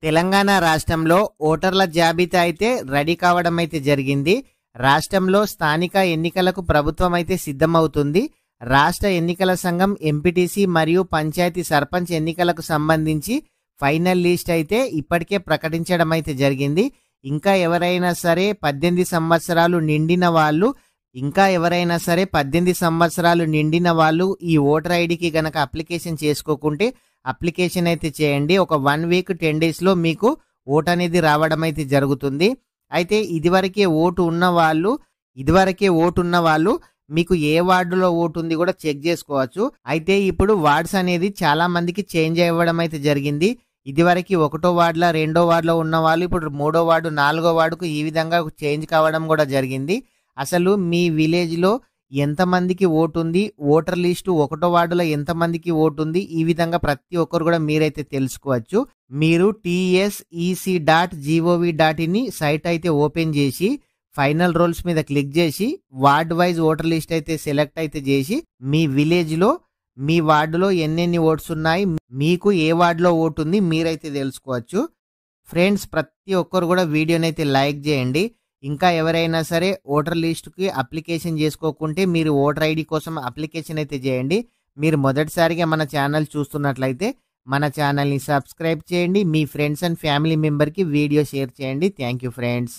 తెలంగాణ రాష్ట్రంలో ఓటర్ల జాబితా అయితే రెడీ కావడం అయితే జరిగింది. రాష్ట్రంలో స్థానిక ఎన్నికలకు ప్రభుత్వం అయితే సిద్ధమవుతుంది. రాష్ట్ర ఎన్నికల సంఘం ఎంపీటీసీ మరియు పంచాయతీ సర్పంచ్ ఎన్నికలకు సంబంధించి ఫైనల్ లిస్ట్ అయితే ఇప్పటికే ప్రకటించడం అయితే జరిగింది. ఇంకా ఎవరైనా సరే 18 సంవత్సరాలు నిండిన వాళ్ళు ఈ ఓటర్ ఐడికి గనక అప్లికేషన్ చేసుకోకుంటే అప్లికేషన్ అయితే చేయండి. ఒక 1 వీక్ 10 డేస్లో మీకు ఓటు అనేది రావడం అయితే జరుగుతుంది. అయితే ఇదివరకే ఓటు ఉన్న వాళ్ళు మీకు ఏ వార్డులో ఓటు ఉంది కూడా చెక్ చేసుకోవచ్చు. అయితే ఇప్పుడు వార్డ్స్ అనేది చాలా మందికి చేంజ్ అవ్వడం అయితే జరిగింది. ఇదివరకు 1వ వార్డులో 2వ వార్డులో ఉన్న వాళ్ళు ఇప్పుడు 3వ వార్డు 4వ వార్డుకు ఈ విధంగా చేంజ్ కావడం కూడా జరిగింది. అసలు మీ విలేజ్లో ఎంతమందికి ఓటు ఉంది, ఓటర్ లిస్టు 1వ వార్డులో ఎంతమందికి ఓటు ఉంది, ఈ విధంగా ప్రతి ఒక్కరు కూడా మీరైతే తెలుసుకోవచ్చు. మీరు tsec.gov.in సైట్ అయితే ఓపెన్ చేసి ఫైనల్ రోల్స్ మీద క్లిక్ చేసి వార్డ్ వైజ్ ఓటర్ లిస్ట్ అయితే సెలెక్ట్ అయితే చేసి మీ విలేజ్లో మీ వార్డులో ఎన్నెన్ని ఓట్స్ ఉన్నాయి, మీకు ఏ వార్డులో ఓటు ఉంది మీరైతే తెలుసుకోవచ్చు. ఫ్రెండ్స్, ప్రతి ఒక్కరు కూడా వీడియోని అయితే లైక్ చేయండి. ఇంకా ఎవరైనా సరే ఓటర్ లిస్టుకి అప్లికేషన్ చేసుకోకుంటే మీరు ఓటర్ ఐడి కోసం అప్లికేషన్ అయితే చేయండి. మీరు మొదటిసారిగా మన ఛానల్ చూస్తున్నట్లయితే మన ఛానల్ని సబ్స్క్రైబ్ చేయండి. మీ ఫ్రెండ్స్ అండ్ ఫ్యామిలీ మెంబర్కి వీడియో షేర్ చేయండి. Thank you friends.